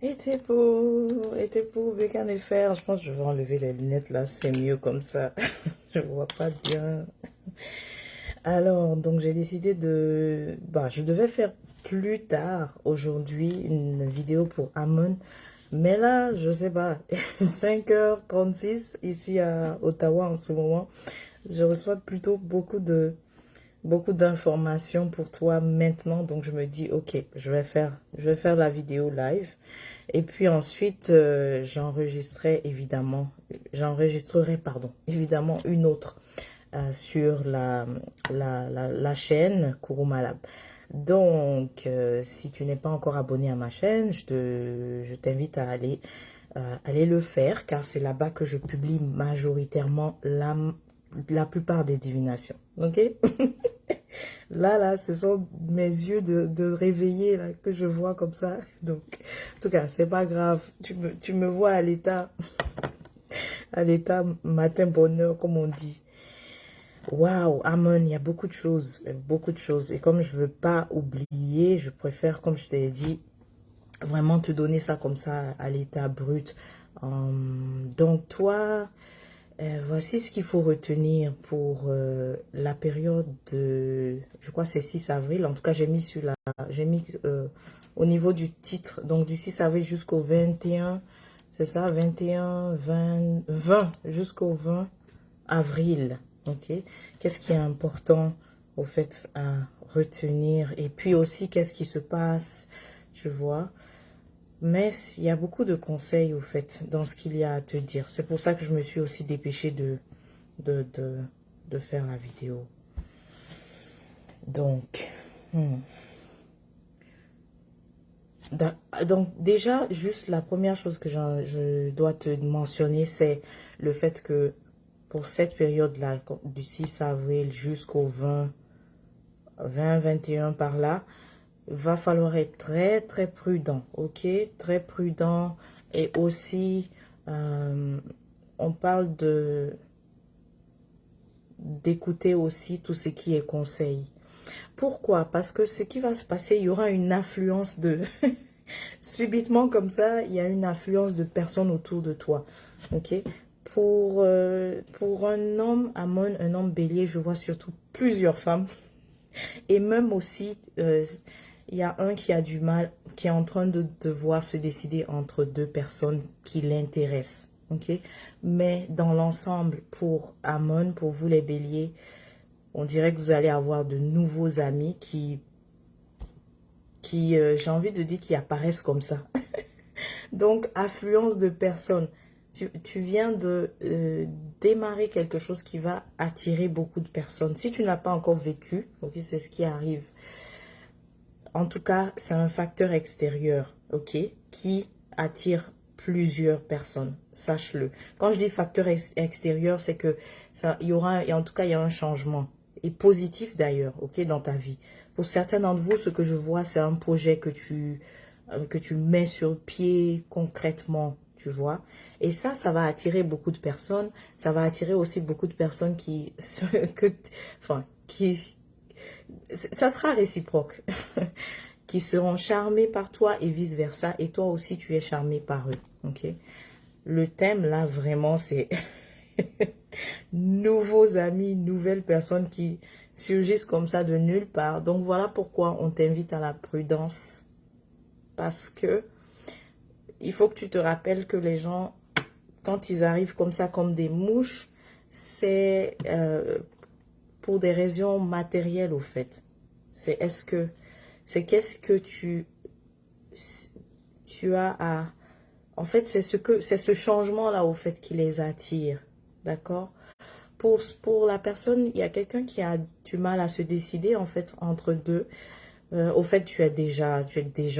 Et t'es beau, avec un effet. Je pense que je vais enlever les lunettes là, c'est mieux comme ça. Je vois pas bien. Alors, donc j'ai décidé de... Bah, je devais faire plus tard aujourd'hui une vidéo pour Amon. Mais là, je sais pas, 5h36 ici à Ottawa en ce moment. Je reçois plutôt beaucoup d'informations pour toi maintenant. Donc je me dis, ok, je vais faire la vidéo live. Et puis ensuite, j'enregistrerai, pardon, évidemment une autre sur la chaîne Kurumalab. Donc, si tu n'es pas encore abonné à ma chaîne, je t'invite à aller le faire, car c'est là-bas que je publie majoritairement la plupart des divinations. Ok? Là, ce sont mes yeux de réveillé là, que je vois comme ça. Donc, en tout cas, c'est pas grave. Tu me vois à l'état matin bonheur, comme on dit. Waouh, Amon, il y a beaucoup de choses, beaucoup de choses. Et comme je veux pas oublier, je préfère, comme je t'ai dit, vraiment te donner ça comme ça à l'état brut. Donc toi, voici ce qu'il faut retenir pour la période de, je crois que c'est 6 avril. En tout cas, j'ai mis au niveau du titre, donc du 6 avril jusqu'au 21, c'est ça, 21, 20 jusqu'au 20 avril. Ok, qu'est-ce qui est important au fait à retenir, et puis aussi qu'est-ce qui se passe, tu vois. Mais il y a beaucoup de conseils au fait dans ce qu'il y a à te dire. C'est pour ça que je me suis aussi dépêchée de, de, de faire la vidéo. Donc, hmm. Donc déjà, juste la première chose que je dois te mentionner, c'est le fait que pour cette période-là, du 6 avril jusqu'au 21 par là, va falloir être très très prudent, ok? Très prudent. Et aussi, on parle d'écouter aussi tout ce qui est conseil. Pourquoi? Parce que ce qui va se passer, il y aura une affluence de... Subitement comme ça, il y a une affluence de personnes autour de toi, ok? Pour un homme, Amon, un homme bélier, je vois surtout plusieurs femmes. Et même aussi, il y a un qui a du mal, qui est en train de devoir se décider entre deux personnes qui l'intéressent. Ok? Mais dans l'ensemble, pour Amon, pour vous les béliers, on dirait que vous allez avoir de nouveaux amis qui j'ai envie de dire, qui apparaissent comme ça. Donc, affluence de personnes. Tu viens de démarrer quelque chose qui va attirer beaucoup de personnes. Si tu n'as pas encore vécu, ok, c'est ce qui arrive. En tout cas, c'est un facteur extérieur, ok, qui attire plusieurs personnes. Sache-le. Quand je dis facteur extérieur, c'est que ça, il y aura, et en tout cas, il y a un changement. Et positif d'ailleurs, ok, dans ta vie. Pour certains d'entre vous, ce que je vois, c'est un projet que tu mets sur pied concrètement, tu vois. Et ça va attirer beaucoup de personnes. Ça va attirer aussi beaucoup de personnes ça sera réciproque, qui seront charmés par toi et vice-versa. Et toi aussi, tu es charmé par eux, ok. Le thème, là, vraiment, c'est nouveaux amis, nouvelles personnes qui surgissent comme ça de nulle part. Donc, voilà pourquoi on t'invite à la prudence. Parce que il faut que tu te rappelles que les gens, quand ils arrivent comme ça, comme des mouches, c'est pour des raisons matérielles, au fait. C'est qu'est-ce que tu as à... En fait, c'est ce changement-là, au fait, qui les attire. D'accord? Pour la personne, il y a quelqu'un qui a du mal à se décider, en fait, entre deux. Au fait, tu es déjà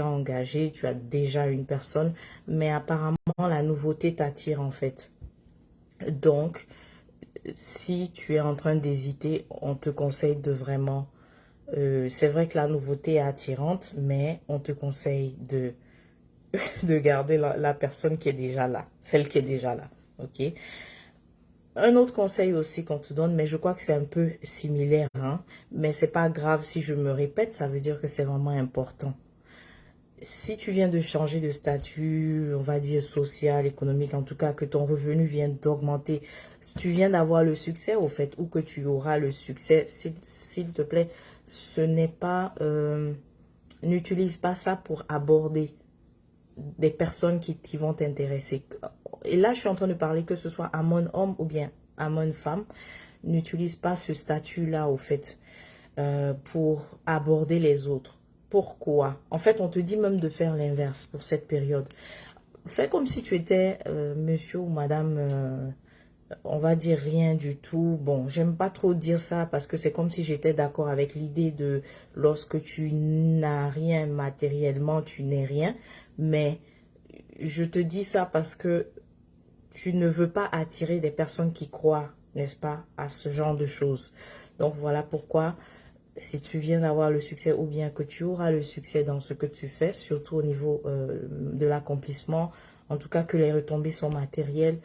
engagé, tu as déjà une personne, mais apparemment, la nouveauté t'attire, en fait. Donc, si tu es en train d'hésiter, on te conseille de vraiment... c'est vrai que la nouveauté est attirante, mais on te conseille de garder la personne qui est déjà là, celle qui est déjà là, ok? Un autre conseil aussi qu'on te donne, mais je crois que c'est un peu similaire, hein, mais c'est pas grave si je me répète, ça veut dire que c'est vraiment important. si tu viens de changer de statut, on va dire social, économique, en tout cas, que ton revenu vient d'augmenter, si tu viens d'avoir le succès, au fait, ou que tu auras le succès, s'il te plaît, ce n'est pas, n'utilise pas ça pour aborder des personnes qui vont t'intéresser. Et là, je suis en train de parler que ce soit Amon homme ou bien Amon femme, n'utilise pas ce statut-là, au fait, pour aborder les autres. Pourquoi? En fait, on te dit même de faire l'inverse pour cette période. Fais comme si tu étais monsieur ou madame, on va dire rien du tout. Bon, j'aime pas trop dire ça parce que c'est comme si j'étais d'accord avec l'idée de lorsque tu n'as rien matériellement, tu n'es rien. Mais je te dis ça parce que tu ne veux pas attirer des personnes qui croient, n'est-ce pas, à ce genre de choses. Donc voilà pourquoi, si tu viens d'avoir le succès ou bien que tu auras le succès dans ce que tu fais, surtout au niveau de l'accomplissement, en tout cas que les retombées sont matérielles,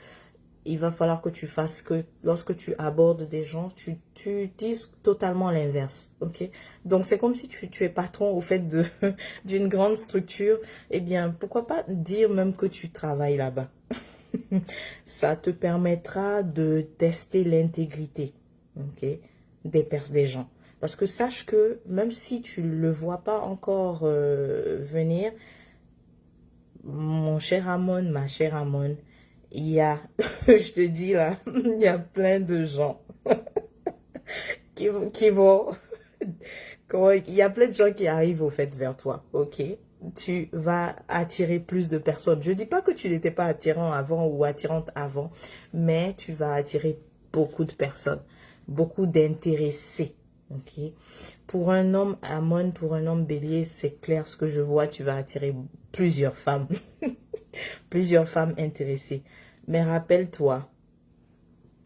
il va falloir que tu fasses que lorsque tu abordes des gens, tu dises totalement l'inverse. Ok? Donc c'est comme si tu es patron au fait de d'une grande structure. Eh bien, pourquoi pas dire même que tu travailles là-bas? Ça te permettra de tester l'intégrité, ok, des gens. Parce que sache que même si tu ne le vois pas encore venir, mon cher Amon, ma chère Amon, il y a, je te dis là, il y a plein de gens qui vont, il y a plein de gens qui arrivent au fait vers toi, ok? Tu vas attirer plus de personnes. Je ne dis pas que tu n'étais pas attirant avant ou attirante avant, mais tu vas attirer beaucoup de personnes, beaucoup d'intéressés, ok? Pour un homme Amon, pour un homme bélier, c'est clair ce que je vois, tu vas attirer plusieurs femmes, plusieurs femmes intéressées. Mais rappelle-toi,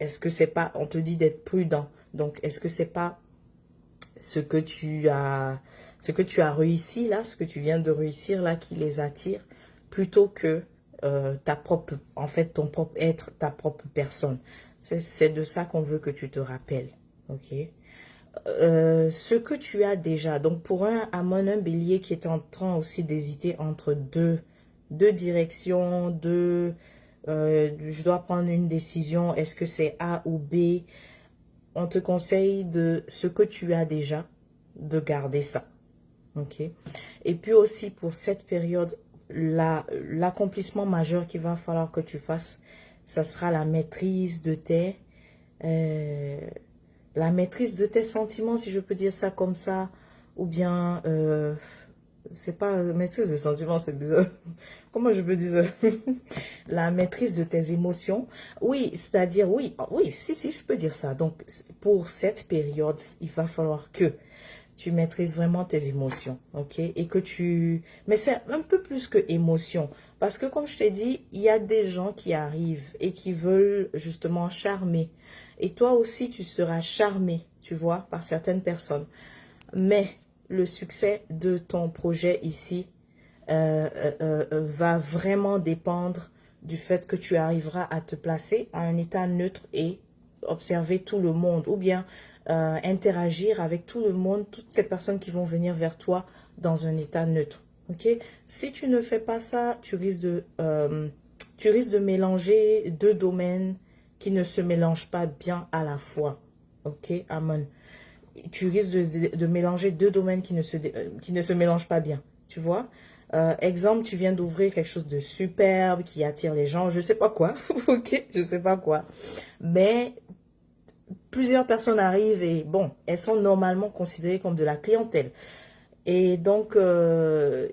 est-ce que c'est pas, on te dit d'être prudent, donc est-ce que c'est pas ce que tu as réussi là, ce que tu viens de réussir là qui les attire, plutôt que ta propre, en fait ton propre être, ta propre personne. C'est de ça qu'on veut que tu te rappelles, ok? Ce que tu as déjà, donc pour un Amon, un bélier qui est en train aussi d'hésiter entre deux directions, je dois prendre une décision, est-ce que c'est A ou B? On te conseille de ce que tu as déjà, de garder ça. Ok. Et puis aussi pour cette période, l'accomplissement majeur qu'il va falloir que tu fasses, ça sera euh, la maîtrise de tes sentiments, si je peux dire ça comme ça, ou bien c'est pas maîtrise de sentiments, c'est bizarre. Comment je peux dire ça? La maîtrise de tes émotions. Oui, c'est-à-dire, oui, oui, si, je peux dire ça. Donc, pour cette période, il va falloir que tu maîtrises vraiment tes émotions, ok? Et que tu... Mais c'est un peu plus que émotion. Parce que, comme je t'ai dit, il y a des gens qui arrivent et qui veulent justement charmer. Et toi aussi, tu seras charmé, tu vois, par certaines personnes. Mais le succès de ton projet ici va vraiment dépendre du fait que tu arriveras à te placer à un état neutre et observer tout le monde ou bien interagir avec tout le monde, toutes ces personnes qui vont venir vers toi dans un état neutre. Ok? Si tu ne fais pas ça, tu risques de mélanger deux domaines qui ne se mélangent pas bien à la fois. Ok, Amon? Tu risques de mélanger deux domaines qui ne se mélangent pas bien. Tu vois? Exemple, tu viens d'ouvrir quelque chose de superbe qui attire les gens, je sais pas quoi, ok, je sais pas quoi. Mais plusieurs personnes arrivent et bon, elles sont normalement considérées comme de la clientèle. Et donc,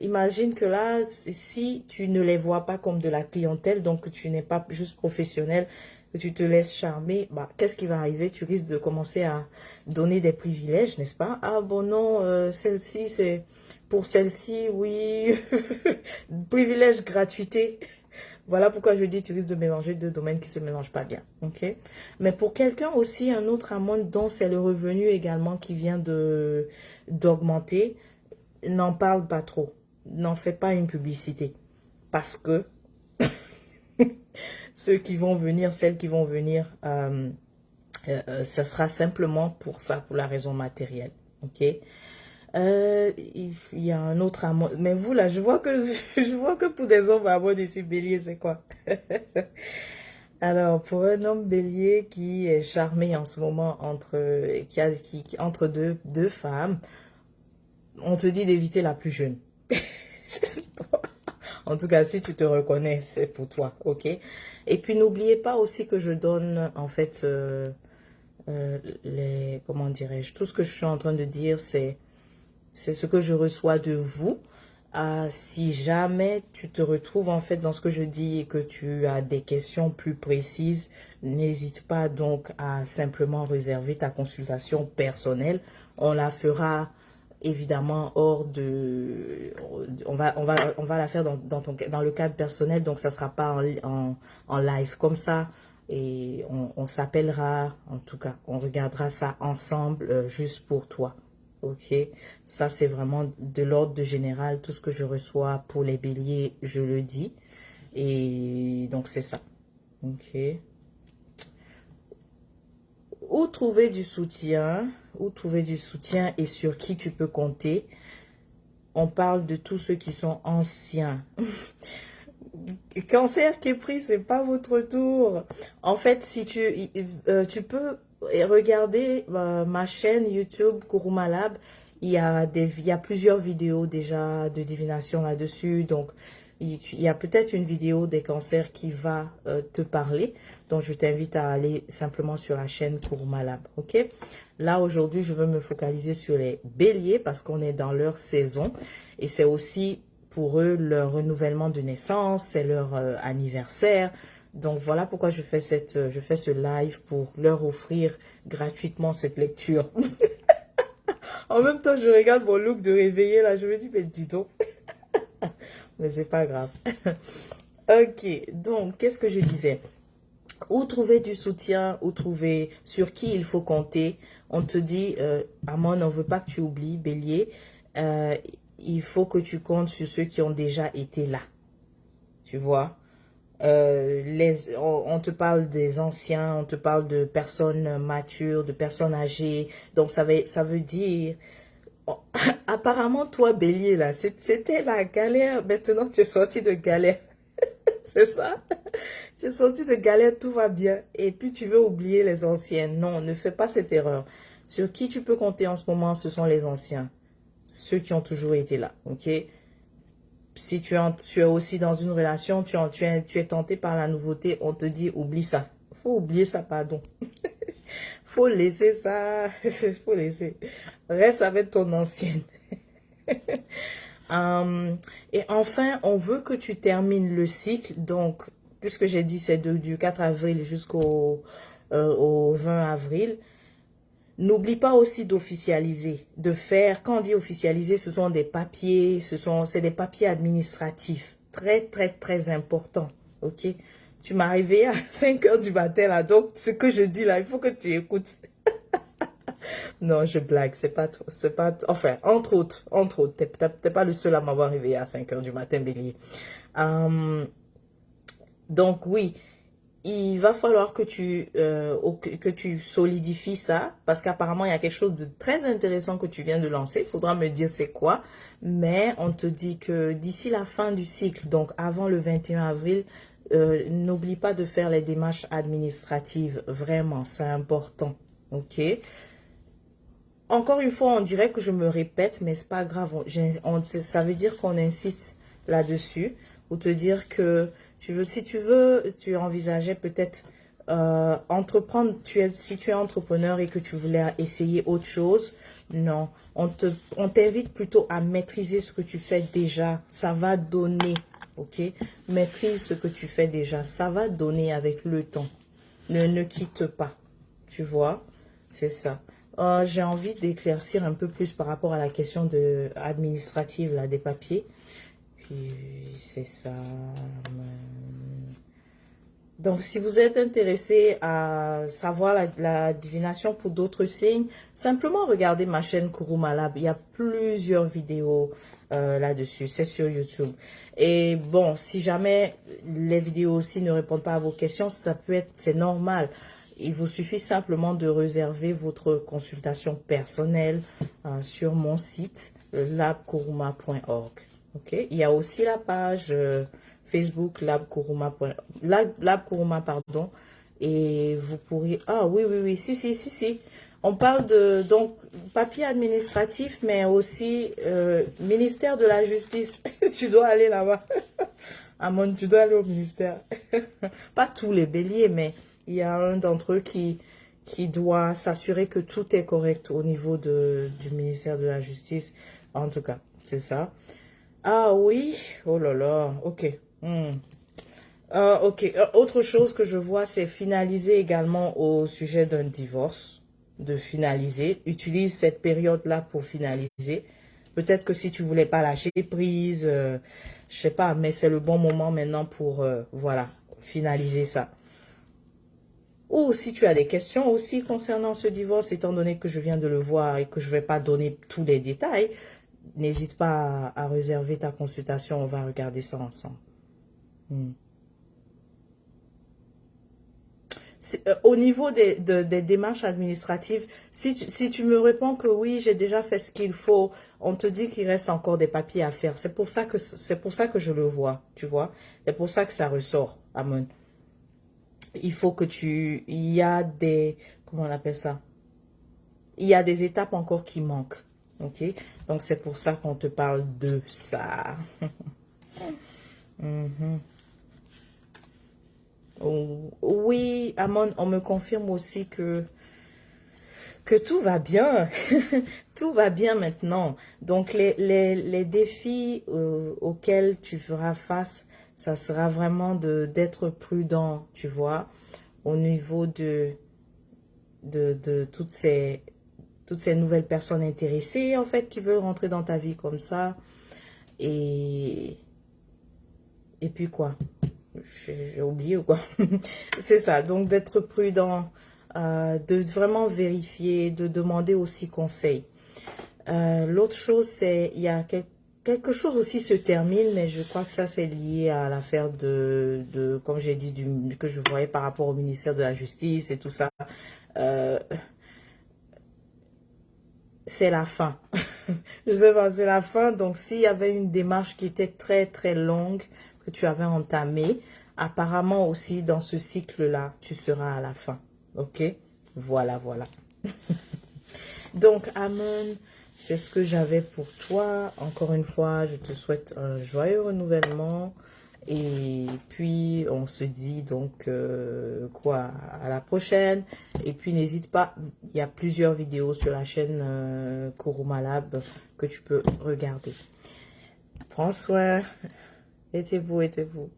imagine que là, si tu ne les vois pas comme de la clientèle, donc que tu n'es pas juste professionnel, que tu te laisses charmer, bah, qu'est-ce qui va arriver? Tu risques de commencer à donner des privilèges, n'est-ce pas? Ah bon non, celle-ci, c'est pour celle-ci, oui, privilège, gratuité. Voilà pourquoi je dis tu risques de mélanger deux domaines qui ne se mélangent pas bien, ok? Mais pour quelqu'un aussi, un autre amont dont c'est le revenu également qui vient d'augmenter, n'en parle pas trop. N'en fais pas une publicité. Parce que ceux qui vont venir, celles qui vont venir, ça sera simplement pour ça, pour la raison matérielle. Ok? Il y a un autre amour. Mais vous, là, je vois que, je vois que pour des hommes, amour ici, bélier, c'est quoi? Alors, pour un homme bélier qui est charmé en ce moment entre deux femmes, on te dit d'éviter la plus jeune. Je sais pas. En tout cas, si tu te reconnais, c'est pour toi, ok? Et puis, n'oubliez pas aussi que je donne, en fait, comment dirais-je, tout ce que je suis en train de dire, c'est ce que je reçois de vous. Si jamais tu te retrouves en fait dans ce que je dis et que tu as des questions plus précises, n'hésite pas donc à simplement réserver ta consultation personnelle. On la fera évidemment hors de... on va la faire dans le cadre personnel, donc ça sera pas en live comme ça. Et on s'appellera, en tout cas, on regardera ça ensemble juste pour toi. Ok, ça c'est vraiment de l'ordre de général, tout ce que je reçois pour les béliers, je le dis. Et donc c'est ça. Ok. Où trouver du soutien? Où trouver du soutien et sur qui tu peux compter? On parle de tous ceux qui sont anciens. Cancer qui est pris, c'est pas votre tour. En fait, si tu peux regarder ma chaîne YouTube Kuruma Lab, il y a plusieurs vidéos déjà de divination là-dessus. Donc, il y a peut-être une vidéo des cancers qui va te parler. Donc, je t'invite à aller simplement sur la chaîne Kuruma Lab. Ok? Là, aujourd'hui, je veux me focaliser sur les béliers parce qu'on est dans leur saison. Et c'est aussi pour eux leur renouvellement de naissance, c'est leur anniversaire. Donc voilà pourquoi je fais ce live pour leur offrir gratuitement cette lecture. En même temps, je regarde mon look de réveillé là, je me dis mais dis donc. Mais c'est pas grave. Ok, donc qu'est-ce que je disais? Où trouver du soutien, où trouver sur qui il faut compter. On te dit, Amon, on ne veut pas que tu oublies, bélier. Il faut que tu comptes sur ceux qui ont déjà été là. Tu vois, on te parle des anciens, on te parle de personnes matures, de personnes âgées. Donc, ça veut dire... oh, apparemment, toi, bélier, là, c'était la galère. Maintenant, tu es sorti de galère. C'est ça? Tu es sorti de galère, tout va bien. Et puis, tu veux oublier les anciens. Non, ne fais pas cette erreur. Sur qui tu peux compter en ce moment, ce sont les anciens. Ceux qui ont toujours été là, ok? Si tu es aussi dans une relation, tu es tenté par la nouveauté, on te dit oublie ça. Faut oublier ça, pardon. Faut laisser ça. Faut laisser. Reste avec ton ancienne. Et enfin, on veut que tu termines le cycle. Donc, puisque j'ai dit c'est du 4 avril jusqu'au au 20 avril. N'oublie pas aussi d'officialiser, de faire, quand on dit officialiser, ce sont des papiers, c'est des papiers administratifs, très, très, très importants, ok? Tu m'as réveillé à 5 heures du matin, là, donc ce que je dis là, il faut que tu écoutes. Non, je blague, enfin, entre autres, t'es pas le seul à m'avoir réveillé à 5 heures du matin, bélier. Donc oui, il va falloir que tu solidifies ça, parce qu'apparemment, il y a quelque chose de très intéressant que tu viens de lancer. Il faudra me dire c'est quoi. Mais on te dit que d'ici la fin du cycle, donc avant le 21 avril, n'oublie pas de faire les démarches administratives. Vraiment, c'est important. Ok? Encore une fois, on dirait que je me répète, mais c'est pas grave. Ça veut dire qu'on insiste là-dessus. Ou te dire que si tu veux, tu envisageais peut-être entreprendre. Si tu es entrepreneur et que tu voulais essayer autre chose, non. On t'invite plutôt à maîtriser ce que tu fais déjà. Ça va donner, ok? Maîtrise ce que tu fais déjà. Ça va donner avec le temps. Ne quitte pas, tu vois? C'est ça. J'ai envie d'éclaircir un peu plus par rapport à la question administrative là, des papiers. Puis c'est ça. Donc, si vous êtes intéressé à savoir la divination pour d'autres signes, simplement regardez ma chaîne Kuruma Lab. Il y a plusieurs vidéos là-dessus. C'est sur YouTube. Et bon, si jamais les vidéos aussi ne répondent pas à vos questions, c'est normal. Il vous suffit simplement de réserver votre consultation personnelle sur mon site labkuruma.org. Ok? Il y a aussi la page Facebook Lab Kuruma, pardon. Et vous pourrez... Ah oui, oui, oui, si. On parle de donc papier administratif, mais aussi ministère de la Justice. Tu dois aller là-bas. Amon, tu dois aller au ministère. Pas tous les béliers, mais il y a un d'entre eux qui doit s'assurer que tout est correct au niveau du ministère de la Justice. En tout cas, c'est ça. Ah oui, oh là là, ok. Ok, autre chose que je vois, c'est finaliser également au sujet d'un divorce. De finaliser. Utilise cette période-là pour finaliser. Peut-être que si tu voulais pas lâcher prise, je sais pas, mais c'est le bon moment maintenant pour, voilà, finaliser ça. Ou si tu as des questions aussi concernant ce divorce, étant donné que je viens de le voir et que je vais pas donner tous les détails, n'hésite pas à réserver ta consultation, on va regarder ça ensemble. Au niveau des démarches administratives, si tu me réponds que oui, j'ai déjà fait ce qu'il faut, on te dit qu'il reste encore des papiers à faire. C'est pour ça que je le vois, tu vois. C'est pour ça que ça ressort, Amon. Il faut que il y a des, comment on appelle ça? Il y a des étapes encore qui manquent, ok? Donc c'est pour ça qu'on te parle de ça. Oui, Amon, on me confirme aussi que tout va bien. Tout va bien maintenant. Donc, les défis auxquels tu feras face, ça sera vraiment d'être prudent, tu vois, au niveau de toutes ces nouvelles personnes intéressées, en fait, qui veulent rentrer dans ta vie comme ça. Et puis quoi? J'ai oublié ou quoi? C'est ça, donc d'être prudent, de vraiment vérifier, de demander aussi conseil. L'autre chose, c'est, il y a quelque chose aussi se termine, mais je crois que ça c'est lié à l'affaire comme j'ai dit, que je voyais par rapport au ministère de la Justice et tout ça. C'est la fin. Je sais pas, c'est la fin. Donc, s'il y avait une démarche qui était très, très longue, que tu avais entamée, apparemment aussi, dans ce cycle-là, tu seras à la fin. Ok? Voilà, voilà. Donc, Amon, c'est ce que j'avais pour toi. Encore une fois, je te souhaite un joyeux renouvellement. Et puis, on se dit donc, quoi, à la prochaine. Et puis, n'hésite pas, il y a plusieurs vidéos sur la chaîne Kuruma Lab que tu peux regarder. Prends soin. Était-vous, était-vous.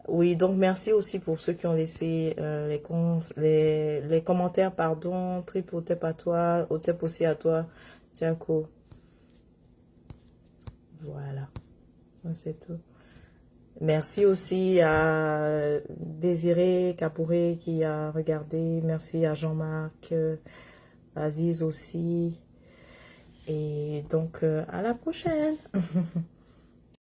Oui, donc merci aussi pour ceux qui ont laissé les commentaires, pardon. Trip au tep à toi, au tep aussi à toi. Tiako. Voilà, c'est tout. Merci aussi à Désiré Capouré qui a regardé. Merci à Jean-Marc, Aziz aussi. Et donc, à la prochaine.